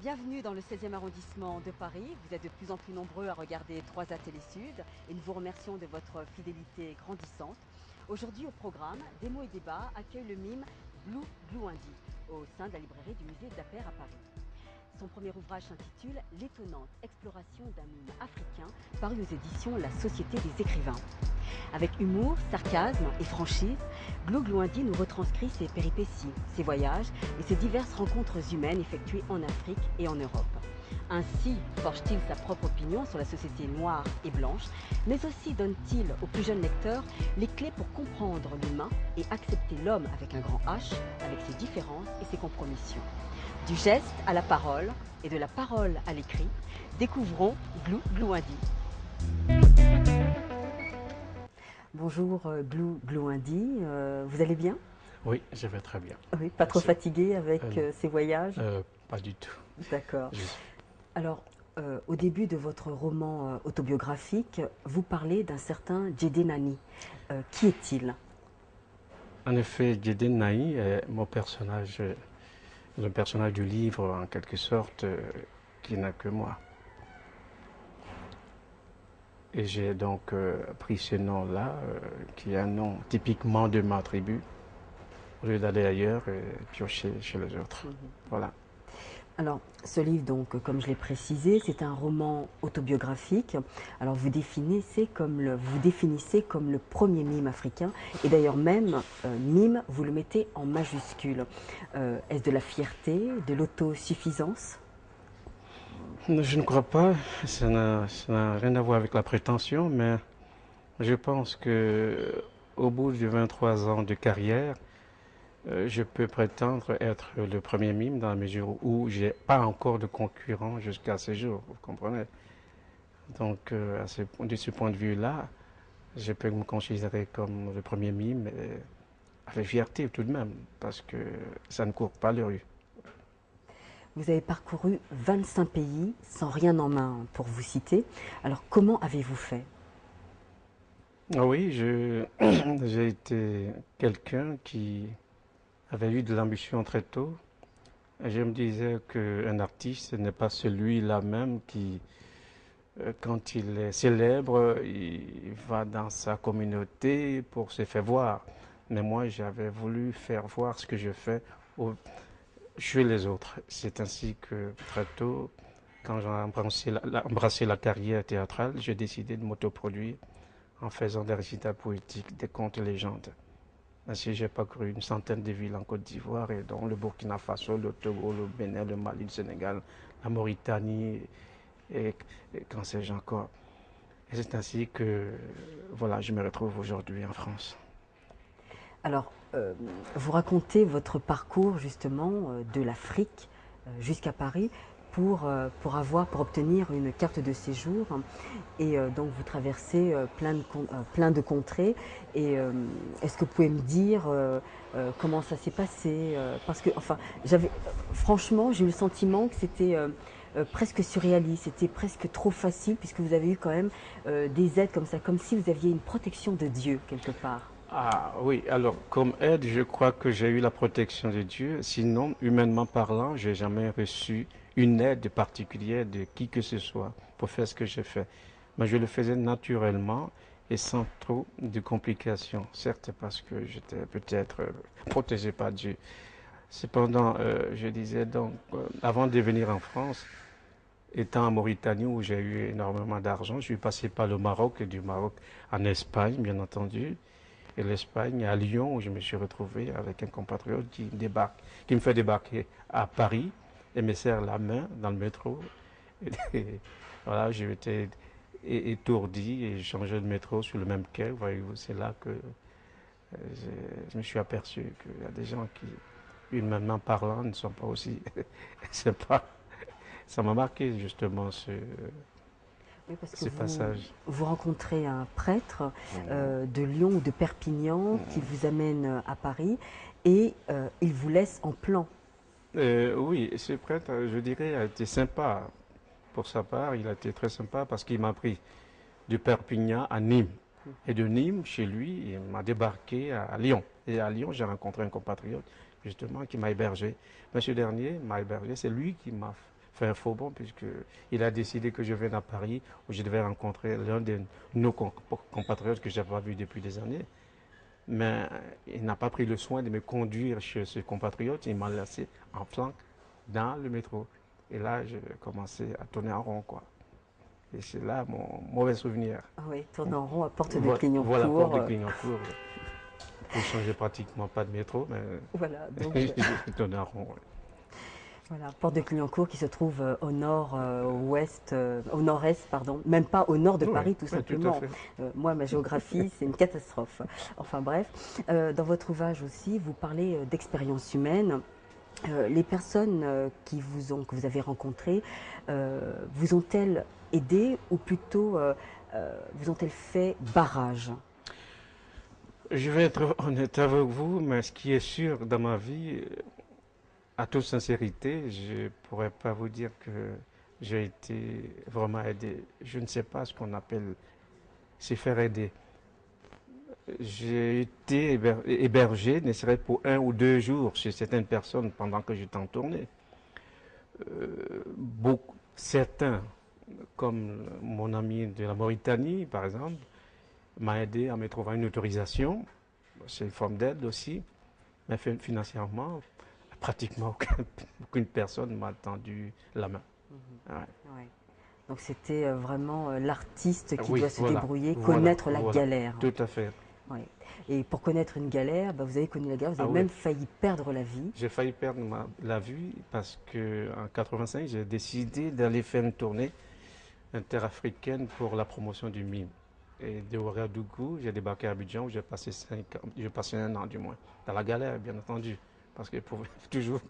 Bienvenue dans le 16e arrondissement de Paris. Vous êtes de plus en plus nombreux à regarder 3A Télé Sud et nous vous remercions de votre fidélité grandissante. Aujourd'hui au programme, Démo et débat accueille le mime Blue Glouindi au sein de la librairie du musée d'Appert à Paris. Son premier ouvrage s'intitule L'étonnante exploration d'un mime africain, paru aux éditions La Société des écrivains. Avec humour, sarcasme et franchise, Blue Glouindi nous retranscrit ses péripéties, ses voyages et ses diverses rencontres humaines effectuées en Afrique et en Europe. Ainsi forge-t-il sa propre opinion sur la société noire et blanche, mais aussi donne-t-il aux plus jeunes lecteurs les clés pour comprendre l'humain et accepter l'homme avec un grand H, avec ses différences et ses compromissions. Du geste à la parole et de la parole à l'écrit, découvrons Blue Glouindi. Bonjour Blue Glouindi, vous allez bien? Oui, je vais très bien. Oui, pas trop fatigué avec ces voyages? Pas du tout. D'accord. Alors, au début de votre roman autobiographique, vous parlez d'un certain Djedé Nani. Qui est-il? En effet, Djedé Nani est mon personnage, le personnage du livre en quelque sorte, qui n'a que moi. Et j'ai donc pris ce nom-là, qui est un nom typiquement de ma tribu, au lieu d'aller ailleurs et piocher chez les autres. Voilà. Alors, ce livre, donc, comme je l'ai précisé, c'est un roman autobiographique. Alors, vous définissez comme le premier mime africain. Et d'ailleurs, même, mime, vous le mettez en majuscule. Est-ce de la fierté, de l'autosuffisance? Je ne crois pas, ça n'a rien à voir avec la prétention, mais je pense que au bout de 23 ans de carrière, je peux prétendre être le premier mime dans la mesure où j'ai pas encore de concurrent jusqu'à ce jour, vous comprenez. Donc, de ce point de vue-là, je peux me considérer comme le premier mime, avec fierté tout de même, parce que ça ne court pas les rues. Vous avez parcouru 25 pays sans rien en main, pour vous citer. Alors, comment avez-vous fait? Ah oui, j'ai été quelqu'un qui avait eu de l'ambition très tôt. Je me disais qu'un artiste n'est pas celui-là même qui, quand il est célèbre, il va dans sa communauté pour se faire voir. Mais moi, j'avais voulu faire voir ce que je fais chez les autres. C'est ainsi que très tôt, quand j'ai embrassé la carrière théâtrale, j'ai décidé de m'autoproduire en faisant des récitals poétiques, des contes et légendes. Ainsi, j'ai parcouru une centaine de villes en Côte d'Ivoire, et dont le Burkina Faso, le Togo, le Bénin, le Mali, le Sénégal, la Mauritanie, et, et qu'en sais-je encore. Et c'est ainsi que voilà, je me retrouve aujourd'hui en France. Alors, vous racontez votre parcours justement de l'Afrique jusqu'à Paris pour obtenir une carte de séjour. Et donc vous traversez plein de contrées. Et est-ce que vous pouvez me dire comment ça s'est passé? Parce que, enfin, franchement, j'ai eu le sentiment que c'était presque surréaliste, c'était presque trop facile, puisque vous avez eu quand même des aides comme ça, comme si vous aviez une protection de Dieu quelque part. Ah oui, alors comme aide, je crois que j'ai eu la protection de Dieu. Sinon, humainement parlant, j'ai jamais reçu une aide particulière de qui que ce soit pour faire ce que j'ai fait. Mais je le faisais naturellement et sans trop de complications. Certes, parce que j'étais peut-être protégé par Dieu. Cependant, je disais donc, avant de venir en France, étant en Mauritanie où j'ai eu énormément d'argent, je suis passé par le Maroc et du Maroc en Espagne, bien entendu. Et l'Espagne, à Lyon, où je me suis retrouvé avec un compatriote qui me fait débarquer à Paris et me serre la main dans le métro. Et voilà, j'ai été étourdi et changé de métro sur le même quai. Voyez-vous, c'est là que je me suis aperçu qu'il y a des gens qui, humainement parlant, ne sont pas aussi sympas. Ça m'a marqué justement Oui, parce que ce passage. vous rencontrez un prêtre de Lyon ou de Perpignan qui vous amène à Paris et il vous laisse en plan. Oui, ce prêtre, je dirais, a été sympa. Pour sa part, il a été très sympa parce qu'il m'a pris de Perpignan à Nîmes. Et de Nîmes, chez lui, il m'a débarqué à Lyon. Et à Lyon, j'ai rencontré un compatriote, justement, qui m'a hébergé. Monsieur Dernier m'a hébergé, c'est lui qui m'a fait un faux bond, puisqu'il a décidé que je vienne à Paris, où je devais rencontrer l'un de nos compatriotes que je n'avais pas vu depuis des années. Mais il n'a pas pris le soin de me conduire chez ce compatriote, il m'a laissé en flanc dans le métro. Et là, j'ai commencé à tourner en rond, quoi. Et c'est là mon mauvais souvenir. Ah oui, tourner en rond à Porte de Voilà, Clignancourt. voilà, porte de Clignancourt. Pour changer pratiquement pas de métro, mais Voilà, donc j'ai tourné en rond. Ouais. voilà, Porte de Clignancourt qui se trouve au nord, ouest, au nord-est, pardon, même pas au nord de Oui, Paris, tout oui, simplement. tout à fait. Moi, ma géographie, c'est une catastrophe. Enfin bref, dans votre ouvrage aussi, vous parlez d'expérience humaine. Les personnes que vous avez rencontrées, vous ont-elles aidé ou plutôt vous ont-elles fait barrage? Je vais être honnête avec vous, mais ce qui est sûr dans ma vie, à toute sincérité, je ne pourrais pas vous dire que j'ai été vraiment aidé. Je ne sais pas ce qu'on appelle se faire aider. J'ai été hébergé, ne serait pour 1 ou 2 jours chez certaines personnes pendant que j'étais en tournée. Certains, comme mon ami de la Mauritanie, par exemple, m'a aidé à me trouver une autorisation. C'est une forme d'aide aussi, mais financièrement, pratiquement aucune personne m'a tendu la main. Ouais. Ouais. Donc c'était vraiment l'artiste qui Oui, doit se voilà, débrouiller, voilà, connaître la voilà, galère. tout à fait. Ouais. Et pour connaître une galère, bah, vous avez connu la galère, vous Ah avez oui, même failli perdre la vie. j'ai failli perdre la vue parce que en 85, j'ai décidé d'aller faire une tournée interafricaine pour la promotion du mime. Et de Ouagadougou, j'ai débarqué à Abidjan où j'ai passé 1 an du moins. Dans la galère, bien entendu. Parce que pour toujours,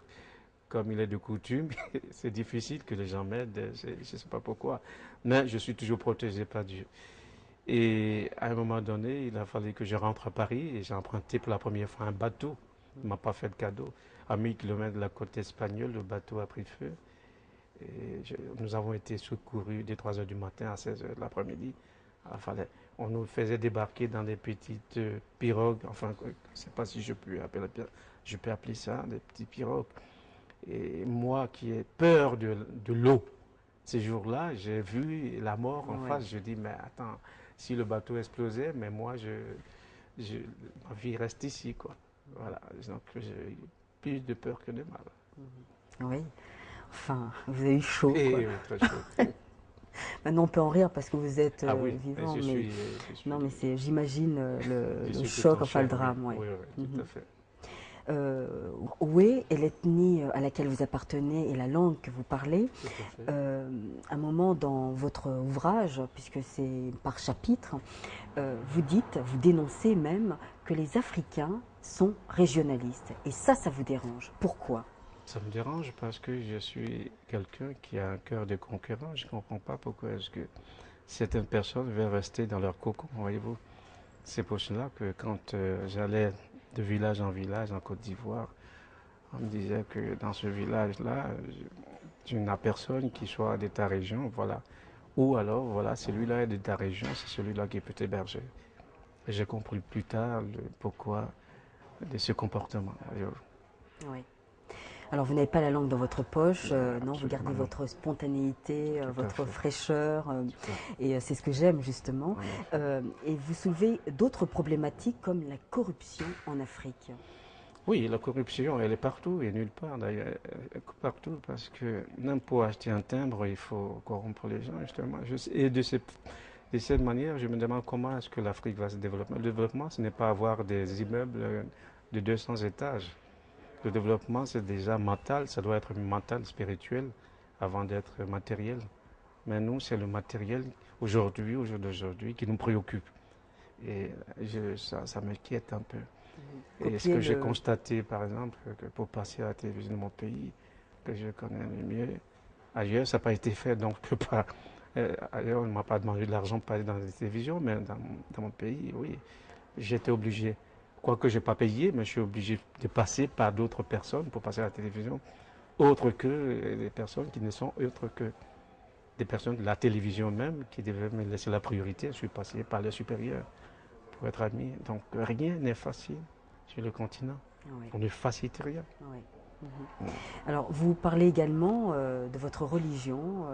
comme il est de coutume, c'est difficile que les gens m'aident. Je ne sais pas pourquoi. Mais je suis toujours protégé par Dieu. Et à un moment donné, il a fallu que je rentre à Paris et j'ai emprunté pour la première fois un bateau. Il ne m'a pas fait de cadeau. À 1000 km de la côte espagnole, le bateau a pris feu. Et nous avons été secourus dès 3 heures du matin à 16 heures de l'après-midi. On nous faisait débarquer dans des petites pirogues, enfin, je ne sais pas si je peux appeler ça, des petits pirogues. Et moi qui ai peur de l'eau, ces jours-là, j'ai vu la mort en face. Je dis, mais attends, si le bateau explosait, mais moi, ma vie reste ici, quoi. Voilà, donc j'ai eu plus de peur que de mal. Oui, enfin, vous avez eu chaud, quoi. Et oui, très chaud. Maintenant, on peut en rire parce que vous êtes Ah oui, vivant, je suis, non, mais j'imagine je le suis tout choc, en enfin le chair, oui, drame, ouais. oui, oui, tout à fait. Oué est l'ethnie à laquelle vous appartenez et la langue que vous parlez. Tout à fait. Un moment dans votre ouvrage, puisque c'est par chapitre, vous dénoncez même que les Africains sont régionalistes. Et ça vous dérange. Pourquoi? Ça me dérange parce que je suis quelqu'un qui a un cœur de conquérant. Je ne comprends pas pourquoi est-ce que certaines personnes veulent rester dans leur cocon, voyez-vous. C'est pour cela que quand j'allais de village en village en Côte d'Ivoire, on me disait que dans ce village-là, tu n'as personne qui soit de ta région, voilà. Ou alors, voilà, celui-là est de ta région, c'est celui-là qui peut t'héberger. Et j'ai compris plus tard le pourquoi de ce comportement. Oui. Alors, vous n'avez pas la langue dans votre poche, non, vous gardez Absolument non. votre spontanéité, Tout à votre fait. fraîcheur, Tout à fait. et c'est ce que j'aime justement. En effet. Et vous soulevez d'autres problématiques comme la corruption en Afrique. Oui, la corruption, elle est partout et nulle part d'ailleurs. Elle est partout parce que même pour acheter un timbre, il faut corrompre les gens justement. Et de cette manière, je me demande comment est-ce que l'Afrique va se développer. Le développement, ce n'est pas avoir des immeubles de 200 étages. Le développement, c'est déjà mental, ça doit être mental, spirituel, avant d'être matériel. Mais nous, c'est le matériel aujourd'hui, au jour d'aujourd'hui, qui nous préoccupe. Et ça m'inquiète un peu. Et ce Copier que j'ai le... constaté, par exemple, que pour passer à la télévision de mon pays, que je connais le mieux, ailleurs, ça n'a pas été fait, donc je peux pas. Ailleurs, on ne m'a pas demandé de l'argent pour passer dans la télévision, mais dans mon pays, oui, j'étais obligé. Quoique je n'ai pas payé, mais je suis obligé de passer par d'autres personnes pour passer à la télévision, autres que les personnes qui ne sont autres que des personnes de la télévision même, qui devaient me laisser la priorité. Je suis passé par les supérieurs pour être admis. Donc rien n'est facile sur le continent. Oui, On ne facilite rien. oui. Alors, vous parlez également de votre religion,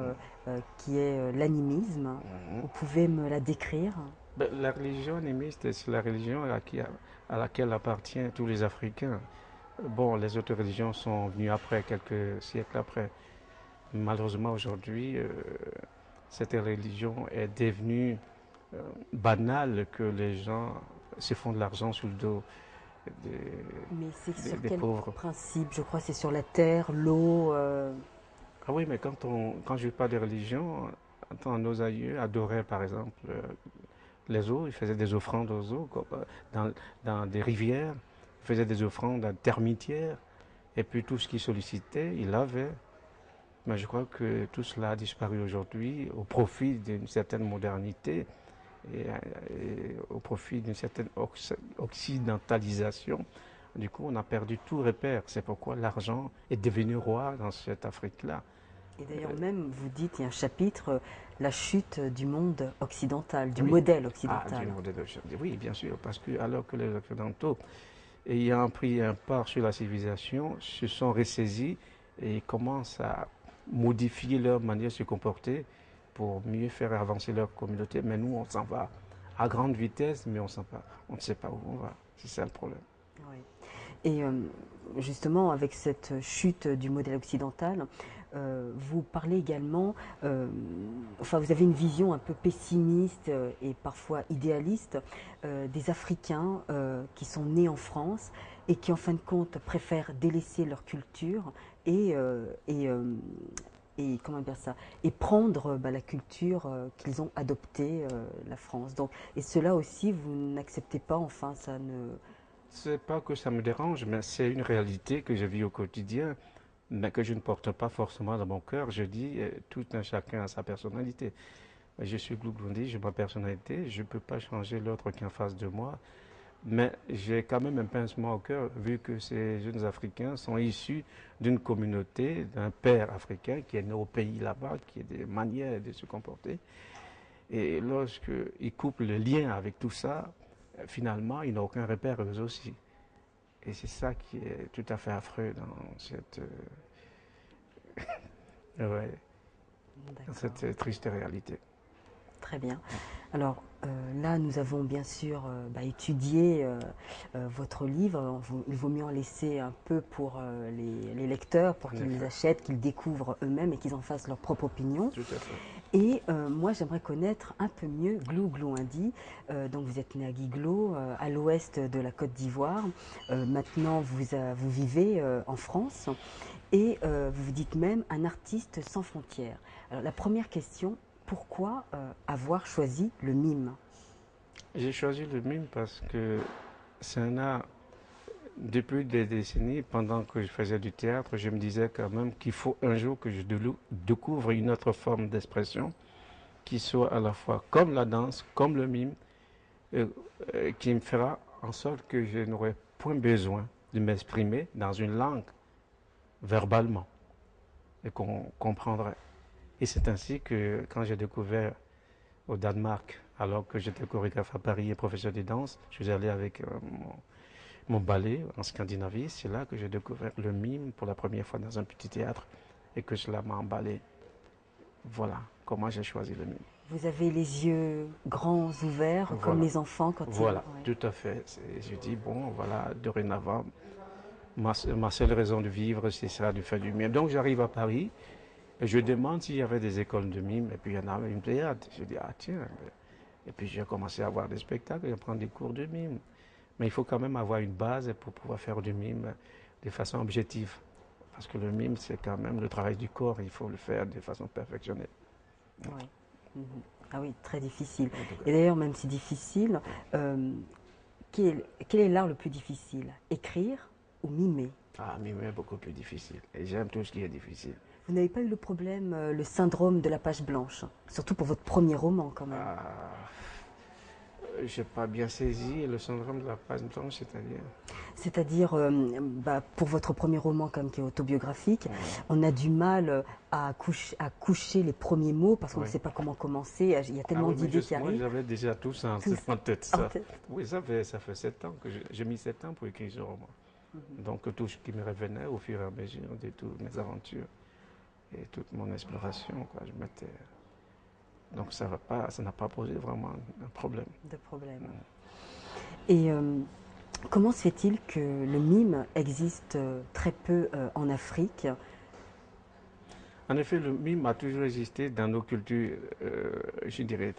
qui est l'animisme. Mhm. Vous pouvez me la décrire? Ben, la religion animiste, c'est la religion à laquelle appartiennent tous les Africains. Bon, les autres religions sont venues après, quelques siècles après. Malheureusement, aujourd'hui, cette religion est devenue banale, que les gens se font de l'argent sous le dos Mais c'est sur des quel pauvres. principe? Je crois que c'est sur la terre, l'eau. Ah oui, mais quand je parle de religion, quand nos aïeux adoraient par exemple les eaux, ils faisaient des offrandes aux eaux, dans des rivières, ils faisaient des offrandes à termitières, et puis tout ce qu'ils sollicitaient, ils l'avaient. Mais je crois que tout cela a disparu aujourd'hui au profit d'une certaine modernité et au profit d'une certaine occidentalisation. Du coup, on a perdu tout repère. C'est pourquoi l'argent est devenu roi dans cette Afrique-là. Et d'ailleurs même, vous dites, il y a un chapitre, la chute du monde occidental, du Oui. modèle Ah, occidental. oui, bien sûr, parce que alors que les Occidentaux, ayant pris un part sur la civilisation, se sont ressaisis et commencent à modifier leur manière de se comporter pour mieux faire avancer leur communauté. Mais nous, on s'en va à grande vitesse, mais on ne sait pas où on va. C'est ça le problème. Oui. Et justement, avec cette chute du modèle occidental, vous parlez également, enfin vous avez une vision un peu pessimiste et parfois idéaliste des Africains qui sont nés en France et qui en fin de compte préfèrent délaisser leur culture et, et comment dire ça, et prendre la culture qu'ils ont adoptée, la France. Donc, et cela aussi, vous n'acceptez pas, enfin, ça ne... C'est pas que ça me dérange, mais c'est une réalité que je vis au quotidien, mais que je ne porte pas forcément dans mon cœur. Je dis, tout un chacun a sa personnalité. Je suis Glougloundi, j'ai ma personnalité, je ne peux pas changer l'autre qui est en face de moi, mais j'ai quand même un pincement au cœur, vu que ces jeunes Africains sont issus d'une communauté, d'un père africain qui est né au pays là-bas, qui a des manières de se comporter. Et lorsqu'ils coupent le lien avec tout ça, finalement, ils n'ont aucun repère eux aussi. Et c'est ça qui est tout à fait affreux ouais, dans D'accord. cette triste réalité. Très bien. Alors là, nous avons bien sûr étudié votre livre. Il vaut mieux en laisser un peu pour les lecteurs, pour En qu'ils les effet, achètent, qu'ils découvrent eux-mêmes et qu'ils en fassent leur propre opinion. tout à fait. Et moi, j'aimerais connaître un peu mieux Glouglou-Indi. Donc, vous êtes né à Guiglo, à l'ouest de la Côte d'Ivoire. Maintenant, vous vivez en France et vous vous dites même un artiste sans frontières. Alors, la première question, pourquoi avoir choisi le mime? J'ai choisi le mime parce que c'est un art, depuis des décennies, pendant que je faisais du théâtre, je me disais quand même qu'il faut un jour que je découvre une autre forme d'expression qui soit à la fois comme la danse, comme le mime, euh, qui me fera en sorte que je n'aurai point besoin de m'exprimer dans une langue verbalement et qu'on comprendrait. Et c'est ainsi que quand j'ai découvert au Danemark, alors que j'étais chorégraphe à Paris et professeur de danse, je suis allé avec mon ballet en Scandinavie. C'est là que j'ai découvert le mime pour la première fois dans un petit théâtre et que cela m'a emballé. Voilà comment j'ai choisi le mime. Vous avez les yeux grands ouverts, comme Voilà, les enfants quand ils... voilà, Ouais. tout à fait. Je dis, bon, voilà, dorénavant, ma seule raison de vivre, c'est ça, de faire du mime. Donc j'arrive à Paris et je demande s'il y avait des écoles de mime et puis il y en avait une pléiade. Je dis, ah tiens, et puis j'ai commencé à voir des spectacles et à prendre des cours de mime. Mais il faut quand même avoir une base pour pouvoir faire du mime de façon objective. Parce que le mime, c'est quand même le travail du corps, il faut le faire de façon perfectionnée. Ouais. Mhm. Ah oui, très difficile. Et d'ailleurs, même si difficile, euh, quel est l'art le plus difficile? Écrire ou mimer? Ah, mimer est beaucoup plus difficile. Et j'aime tout ce qui est difficile. Vous n'avez pas eu le problème, le syndrome de la page blanche? Surtout pour votre premier roman, quand même. Ah, j'ai pas bien saisi le syndrome de la page blanche, c'est-à-dire. C'est-à-dire, pour votre premier roman, comme qui est autobiographique, Oui. on a du mal à coucher les premiers mots parce qu'on ne Oui. sait pas comment commencer. Il y a Ah tellement oui, mais d'idées qui moi arrivent. j'avais déjà tout ça Tous en tête. en Ça. tête. Oui, ça fait 7 ans que j'ai mis 7 ans pour écrire ce roman. Donc tout ce qui me revenait au fur et à mesure de toutes mes aventures et toute mon exploration, quoi, je m'étais... Donc ça n'a pas posé vraiment un problème. De problème. Et comment se fait-il que le mime existe très peu en Afrique? En effet, le mime a toujours existé dans nos cultures, je dirais,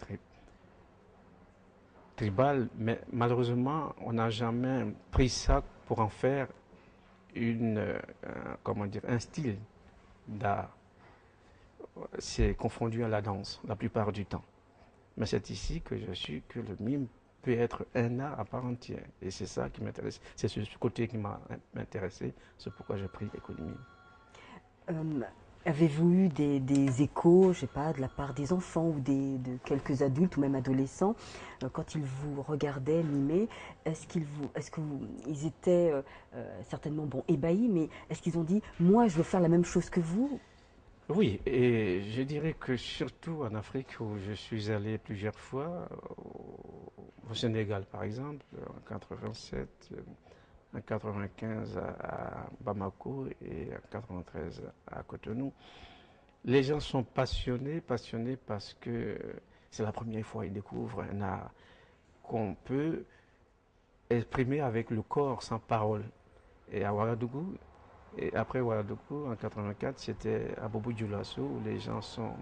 tribales, mais malheureusement, on n'a jamais pris ça pour en faire comment dire, un style d'art. C'est confondu à la danse la plupart du temps. Mais c'est ici que je suis que le mime peut être un art à part entière. Et c'est ça qui m'intéresse. C'est ce côté qui m'a intéressé. C'est pourquoi j'ai pris l'école du mime. Euh, Avez-vous eu des échos, je sais pas, de la part des enfants ou de quelques adultes ou même adolescents, quand ils vous regardaient mimer, ils étaient certainement bon ébahis, mais est-ce qu'ils ont dit, moi je veux faire la même chose que vous? Oui, et je dirais que surtout en Afrique où je suis allé plusieurs fois, au Sénégal par exemple, en 87, en 95 à Bamako et en 93 à Cotonou. Les gens sont passionnés parce que c'est la première fois qu'ils découvrent un art qu'on peut exprimer avec le corps sans parole. Et à Ouagadougou, et après Ouagadougou, en 84, c'était à Bobo Dioulasso où les gens sont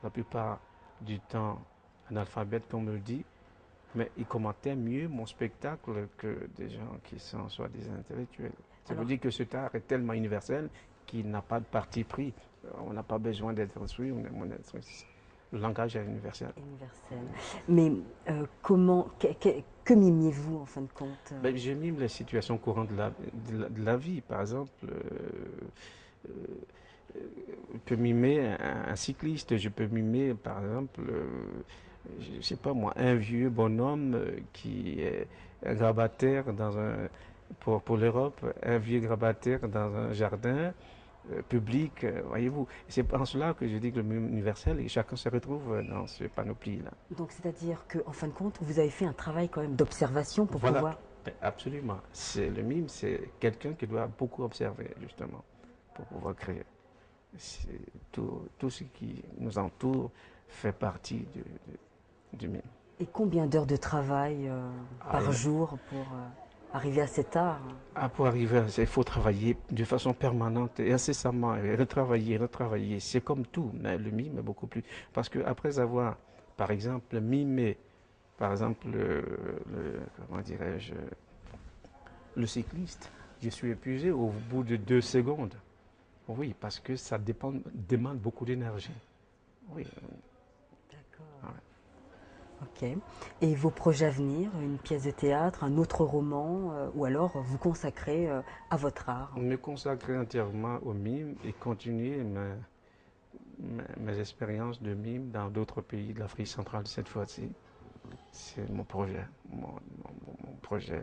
la plupart du temps analphabètes, comme on le dit, mais ils commentaient mieux mon spectacle que des gens qui sont soit des intellectuels. Ça veut Alors, dire que cet art est tellement universel qu'il n'a pas de parti pris. On n'a pas besoin d'être instruit, le langage est universel. universel. Mais que mimiez-vous en fin de compte? Ben, je mime les situations courantes de la vie. Par exemple, euh, je peux mimer un cycliste, je peux mimer, par exemple, je ne sais pas moi, un vieux bonhomme qui est un grabataire pour l'Europe, un vieux grabataire dans un jardin public, voyez-vous. C'est en cela que je dis que le mime universel, et chacun se retrouve dans ce panoplie-là. Donc c'est-à-dire qu'en fin de compte, vous avez fait un travail quand même d'observation pour Voilà, pouvoir... ben, absolument. Le mime, c'est quelqu'un qui doit beaucoup observer, justement, pour pouvoir créer. Tout ce qui nous entoure fait partie du mime. Et combien d'heures de travail Ah, par jour pour arriver à cet art? pour arriver à ça, il faut travailler de façon permanente et incessamment, et retravailler. C'est comme tout, mais le mime est beaucoup plus. Parce que après avoir, par exemple, mimé, par exemple, comment dirais-je, le cycliste, je suis épuisé au bout de 2 secondes. Oui, parce que demande beaucoup d'énergie. Oui. D'accord. Ouais. Ok. Et vos projets à venir, une pièce de théâtre, un autre roman, ou alors vous consacrez à votre art? Me consacrer entièrement au mime et continuer mes expériences de mime dans d'autres pays de l'Afrique centrale cette fois-ci. C'est mon projet, mon projet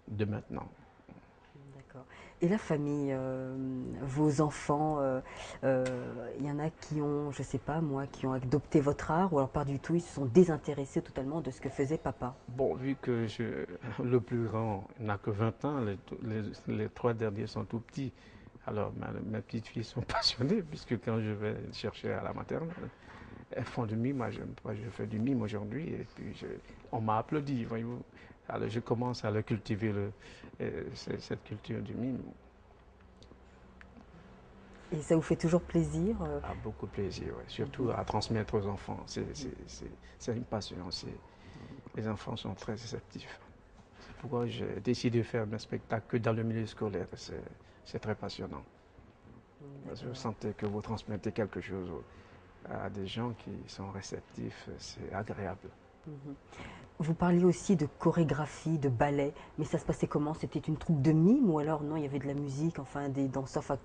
de maintenant. D'accord. Et la famille, vos enfants, il y en a qui ont, je sais pas moi, qui ont adopté votre art, ou alors pas du tout, ils se sont désintéressés totalement de ce que faisait papa. Bon, vu que le plus grand n'a que 20 ans, les trois derniers sont tout petits. Alors, mes petites filles sont passionnées, puisque quand je vais chercher à la maternelle, elles font du mime. Moi, j'aime pas, je fais du mime aujourd'hui, et puis on m'a applaudi, voyez-vous. Alors, je commence à le cultiver, cette culture du mime. Et ça vous fait toujours plaisir A beaucoup de plaisir, ouais. Surtout à transmettre aux enfants. C'est une passion. Les enfants sont très réceptifs. C'est pourquoi j'ai décidé de faire mes spectacles que dans le milieu scolaire. C'est très passionnant. Parce que vous D'accord. sentez que vous transmettez quelque chose à des gens qui sont réceptifs. C'est agréable. Vous parliez aussi de chorégraphie, de ballet, mais ça se passait comment? C'était une troupe de mime ou alors non, il y avait de la musique, enfin des danseurs, enfin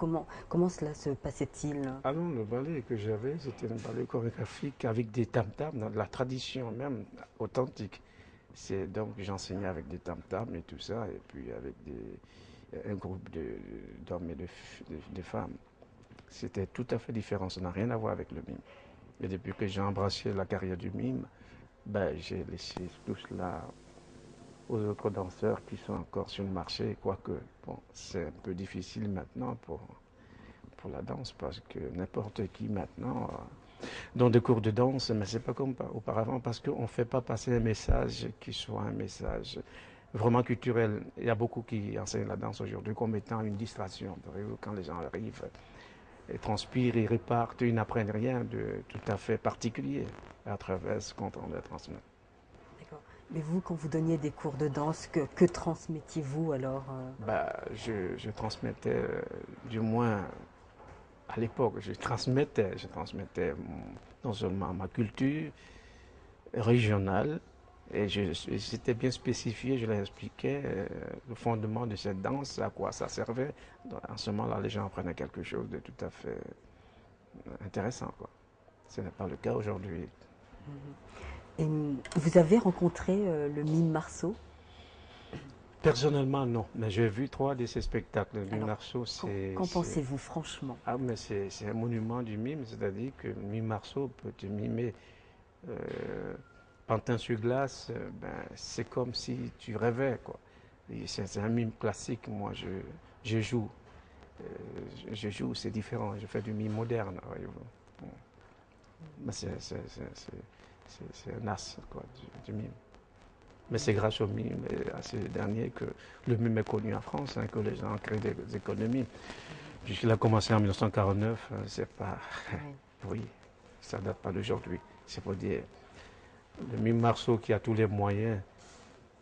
comment cela se passait-il? Ah non, le ballet que j'avais, c'était un ballet chorégraphique avec des tam-tams, dans la tradition même authentique. Donc j'enseignais avec des tam-tams et tout ça, et puis avec un groupe d'hommes et de femmes. C'était tout à fait différent, ça n'a rien à voir avec le mime. Et depuis que j'ai embrassé la carrière du mime, ben, j'ai laissé tout cela aux autres danseurs qui sont encore sur le marché, quoique bon, c'est un peu difficile maintenant pour la danse parce que n'importe qui maintenant dans des cours de danse, mais c'est pas comme auparavant parce qu'on ne fait pas passer un message qui soit un message vraiment culturel. Il y a beaucoup qui enseignent la danse aujourd'hui comme étant une distraction. Quand les gens arrivent et transpirent, ils repartent, ils n'apprennent rien de tout à fait particulier à travers ce qu'on leur transmet. D'accord. Mais vous, quand vous donniez des cours de danse, que transmettiez-vous alors Bah, je transmettais, du moins à l'époque, je transmettais non seulement ma culture régionale, et j'étais bien spécifié, je leur expliquais le fondement de cette danse, à quoi ça servait. En ce moment-là, les gens apprenaient quelque chose de tout à fait intéressant, quoi. Ce n'est pas le cas aujourd'hui. Et vous avez rencontré le mime Marceau? Personnellement, non, mais j'ai vu 3 de ces spectacles. Le mime Alors, Marceau, qu'en pensez-vous franchement? Ah, mais c'est un monument du mime, c'est-à-dire que Mime Marceau peut te mimer Pantin sur glace, ben, c'est comme si tu rêvais, quoi. C'est un mime classique, moi je joue. Euh, je joue, c'est différent, je fais du mime moderne, voyez-vous. Bon. Mais c'est un as, quoi, du mime. Mais c'est grâce au mime et à ces derniers que le mime est connu en France, hein, que les gens créent des économies. Puisqu'il a commencé en 1949, c'est pas. Oui. Oui, ça date pas d'aujourd'hui. C'est pour dire. Le mime Marceau qui a tous les moyens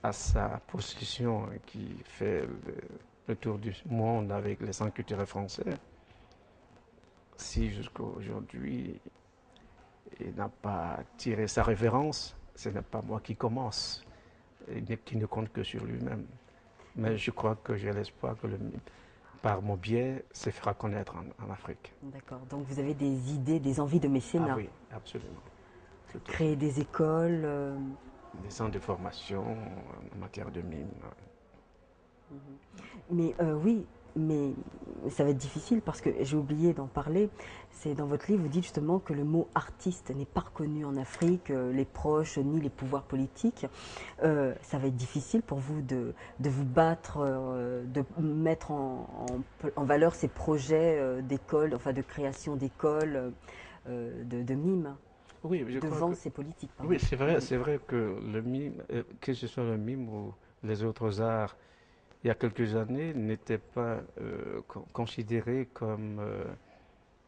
à sa possession, qui fait le tour du monde avec les centres culturels français, si jusqu'à aujourd'hui il n'a pas tiré sa révérence, ce n'est pas moi qui commence, et qui ne compte que sur lui-même. Mais je crois que j'ai l'espoir que par mon biais, se fera connaître en Afrique. D'accord. Donc vous avez des idées, des envies de Ah mécénat. oui, absolument. Tout à fait. Créer des écoles. Des centres de formation en matière de mime. Mais oui, mais ça va être difficile parce que j'ai oublié d'en parler. C'est dans votre livre, vous dites justement que le mot artiste n'est pas reconnu en Afrique, les proches ni les pouvoirs politiques. Ça va être difficile pour vous de vous battre, de mettre en valeur ces projets d'école, enfin de création d'écoles de mime Oui, je crois devant que ces politiques. Pardon. oui, c'est vrai que le mime, que ce soit le mime ou les autres arts, il y a quelques années, n'étaient pas considérés comme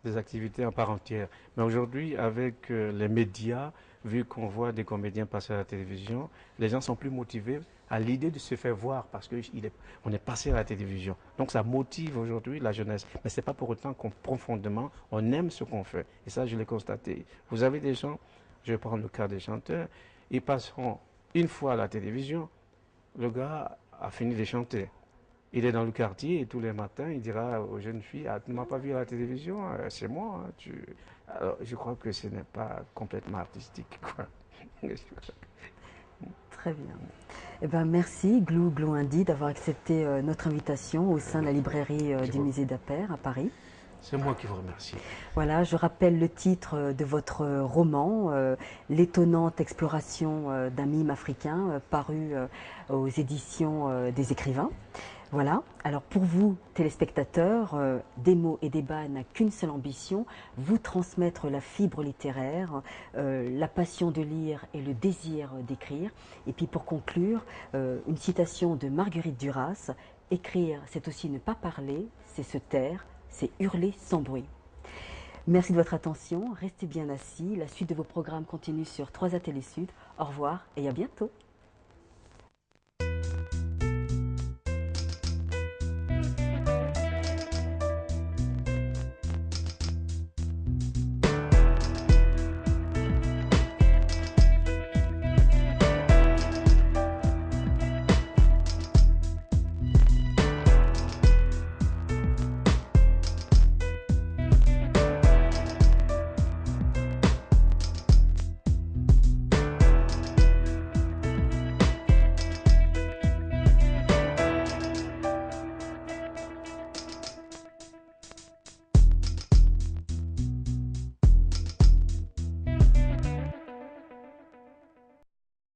des activités en part entière. Mais aujourd'hui, avec les médias, vu qu'on voit des comédiens passer à la télévision, les gens sont plus motivés à l'idée de se faire voir parce qu'on est passé à la télévision. Donc ça motive aujourd'hui la jeunesse. Mais ce n'est pas pour autant qu'on profondément, on aime ce qu'on fait. Et ça, je l'ai constaté. Vous avez des gens, je vais prendre le cas des chanteurs, ils passeront une fois à la télévision, le gars a fini de chanter. Il est dans le quartier et tous les matins, il dira aux jeunes filles, ah, tu ne m'as pas vu à la télévision, c'est moi. Hein, Alors, je crois que ce n'est pas complètement artistique, quoi. Très bien. Eh ben, merci Glou Glouindi d'avoir accepté notre invitation au sein de la librairie du musée d'Appert à Paris. C'est moi qui vous remercie. Voilà, je rappelle le titre de votre roman, L'étonnante exploration d'un mime africain, paru aux éditions des écrivains. Voilà, alors pour vous, téléspectateurs, Des mots et débats n'a qu'une seule ambition, vous transmettre la fibre littéraire, la passion de lire et le désir d'écrire. Et puis pour conclure, une citation de Marguerite Duras, écrire, c'est aussi ne pas parler, c'est se taire, c'est hurler sans bruit. Merci de votre attention, restez bien assis, la suite de vos programmes continue sur 3A Télé Sud. Au revoir et à bientôt.